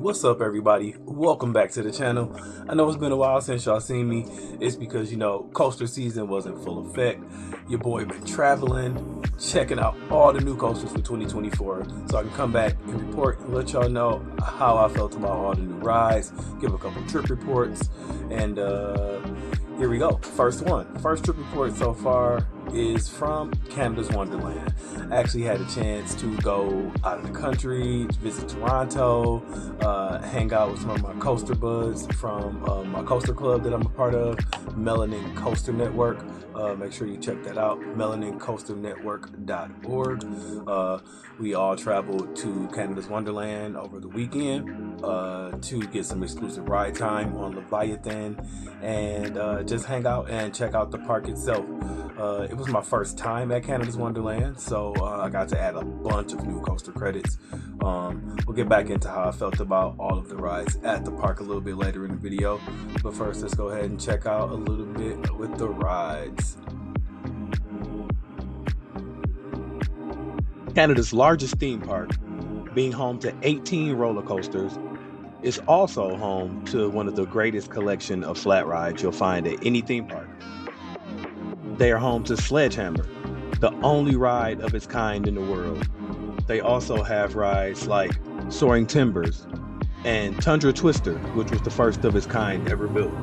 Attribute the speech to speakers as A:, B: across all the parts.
A: What's up, everybody? Welcome back to the channel. I know it's been a while since y'all seen me. It's because, coaster season was in full effect. Your boy been traveling, checking out all the new coasters for 2024, so I can come back and report and let y'all know how I felt about all the new rides, give a couple trip reports, and here we go. First trip report so far is from Canada's Wonderland. I actually had a chance to go out of the country, visit Toronto, hang out with some of my coaster buds from my coaster club that I'm a part of, Melanin Coaster Network. Make sure you check that out, melanincoasternetwork.org. We all traveled to Canada's Wonderland over the weekend to get some exclusive ride time on Leviathan and just hang out and check out the park itself. It was my first time at Canada's Wonderland, so I got to add a bunch of new coaster credits. We'll get back into how I felt about all of the rides at the park a little bit later in the video, but first let's go ahead and check out a little bit with the rides. Canada's largest theme park, being home to 18 roller coasters, is also home to one of the greatest collection of flat rides you'll find at any theme park. They are home to Sledgehammer, the only ride of its kind in the world. They also have rides like Soaring Timbers and Tundra Twister, which was the first of its kind ever built.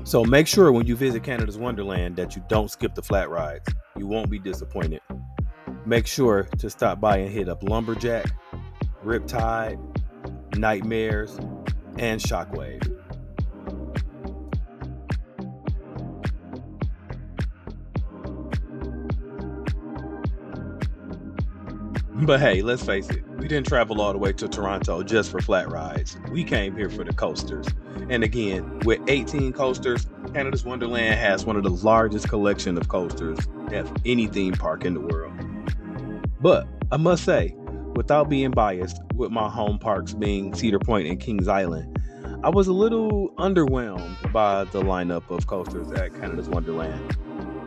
A: So make sure when you visit Canada's Wonderland that you don't skip the flat rides. You won't be disappointed. Make sure to stop by and hit up Lumberjack, Riptide, Nightmares, and Shockwave. But hey, let's face it, we didn't travel all the way to Toronto just for flat rides. We came here for the coasters. And again, with 18 coasters, Canada's Wonderland has one of the largest collection of coasters of any theme park in the world. But I must say, without being biased, with my home parks being Cedar Point and Kings Island, I was a little underwhelmed by the lineup of coasters at Canada's Wonderland.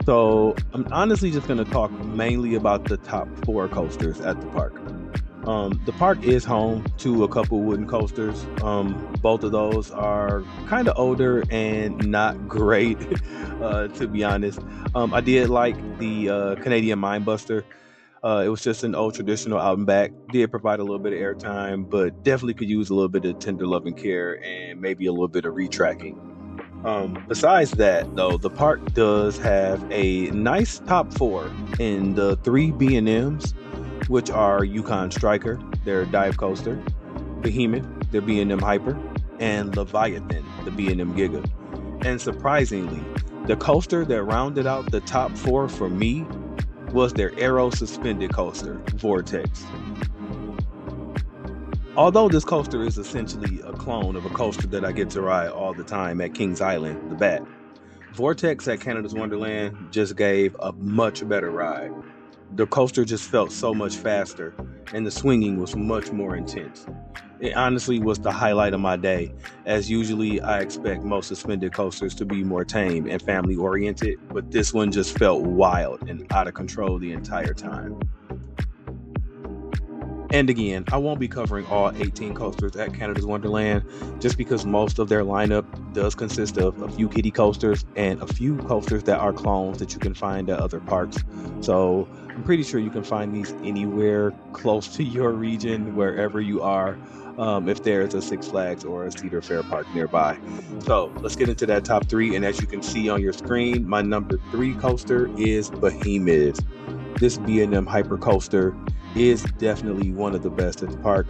A: So I'm honestly just going to talk mainly about the top 4 coasters at the park. The park is home to a couple wooden coasters. Both of those are kind of older and not great, to be honest. I did like the Canadian Mindbuster. It was just an old traditional out and back. Did provide a little bit of airtime, but definitely could use a little bit of tender love and care and maybe a little bit of retracking. Besides that, though, the park does have a nice top 4 in the 3 B&Ms, which are Yukon Striker, their dive coaster, Behemoth, their B&M Hyper, and Leviathan, the B&M Giga. And surprisingly, the coaster that rounded out the top 4 for me was their Aero suspended coaster, Vortex. Although this coaster is essentially a clone of a coaster that I get to ride all the time at Kings Island, the Bat, Vortex at Canada's Wonderland just gave a much better ride. The coaster just felt so much faster, and the swinging was much more intense. It honestly was the highlight of my day, as usually I expect most suspended coasters to be more tame and family oriented, but this one just felt wild and out of control the entire time. And again, I won't be covering all 18 coasters at Canada's Wonderland just because most of their lineup does consist of a few kiddie coasters and a few coasters that are clones that you can find at other parks. So I'm pretty sure you can find these anywhere close to your region, wherever you are, if there's a Six Flags or a Cedar Fair park nearby. So let's get into that top 3. And as you can see on your screen, my number 3 coaster is Behemoth. This B&M Hyper coaster is definitely one of the best at the park,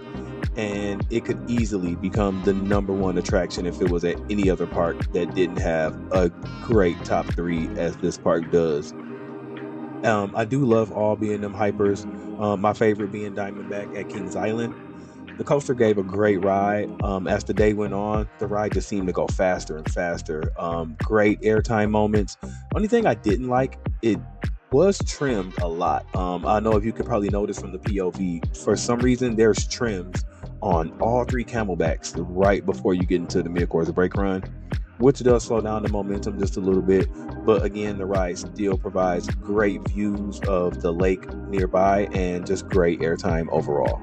A: and it could easily become the number 1 attraction if it was at any other park that didn't have a great top 3 as this park does. I do love all B&M Hypers, my favorite being Diamondback at Kings Island. The coaster gave a great ride. As the day went on, the ride just seemed to go faster and faster. Great airtime moments. Only thing I didn't like, it was trimmed a lot. I know if you could probably notice from the POV, for some reason there's trims on all 3 camelbacks right before you get into the mid-course brake run, which does slow down the momentum just a little bit. But again, the ride still provides great views of the lake nearby and just great airtime overall.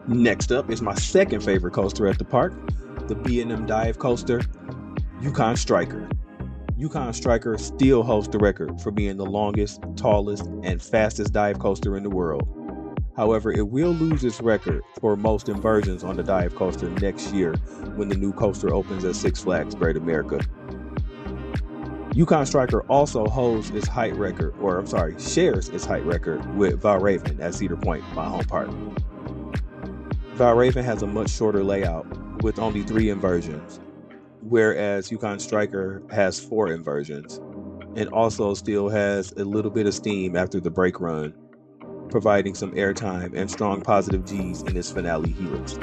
A: Next up is my second favorite coaster at the park, the B&M dive coaster, Yukon Striker. Yukon Striker still holds the record for being the longest, tallest, and fastest dive coaster in the world. However, it will lose its record for most inversions on the dive coaster next year when the new coaster opens at Six Flags Great America. Yukon Striker also holds its height record, shares its height record with Valravn at Cedar Point, my home park. Valravn has a much shorter layout with only 3 inversions, whereas Yukon Striker has 4 inversions and also still has a little bit of steam after the brake run, providing some airtime and strong positive G's in its finale helix.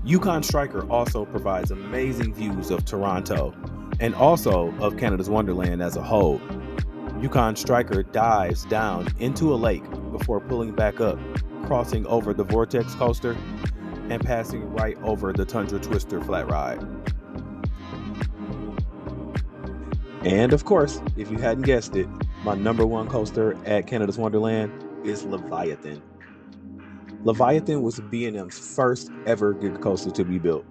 A: Yukon Striker also provides amazing views of Toronto and also of Canada's Wonderland as a whole. Yukon Striker dives down into a lake before pulling back up, crossing over the Vortex coaster and passing right over the Tundra Twister flat ride. And of course, if you hadn't guessed it, my number 1 coaster at Canada's Wonderland is Leviathan. Leviathan was B&M's first ever Giga coaster to be built.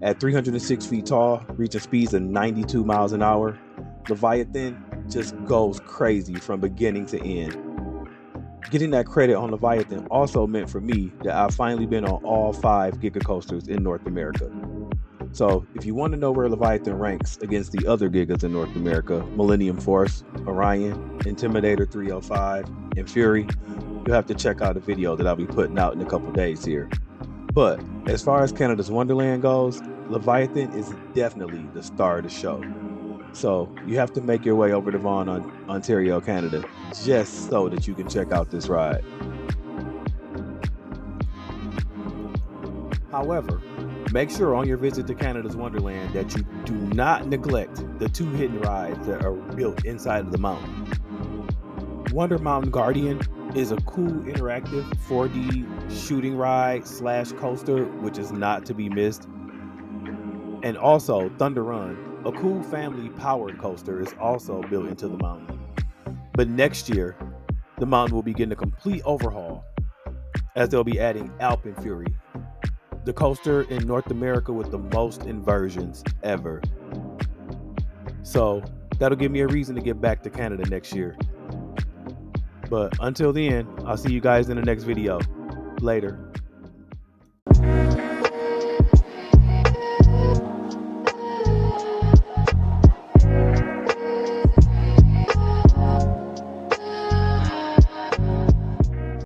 A: At 306 feet tall, reaching speeds of 92 miles an hour, Leviathan just goes crazy from beginning to end. Getting that credit on Leviathan also meant for me that I've finally been on all 5 Giga coasters in North America. So if you want to know where Leviathan ranks against the other Gigas in North America, Millennium Force, Orion, Intimidator 305, and Fury, you'll have to check out a video that I'll be putting out in a couple days here. But as far as Canada's Wonderland goes, Leviathan is definitely the star of the show. So you have to make your way over to Vaughan, Ontario, Canada, just so that you can check out this ride. However, make sure on your visit to Canada's Wonderland that you do not neglect the 2 hidden rides that are built inside of the mountain. Wonder Mountain Guardian is a cool interactive 4D shooting ride / coaster, which is not to be missed. And also Thunder Run, a cool family powered coaster, is also built into the mountain. But next year, the mountain will be getting a complete overhaul as they'll be adding Alpine Fury, the coaster in North America with the most inversions ever. So that'll give me a reason to get back to Canada next year. But until then, I'll see you guys in the next video. Later.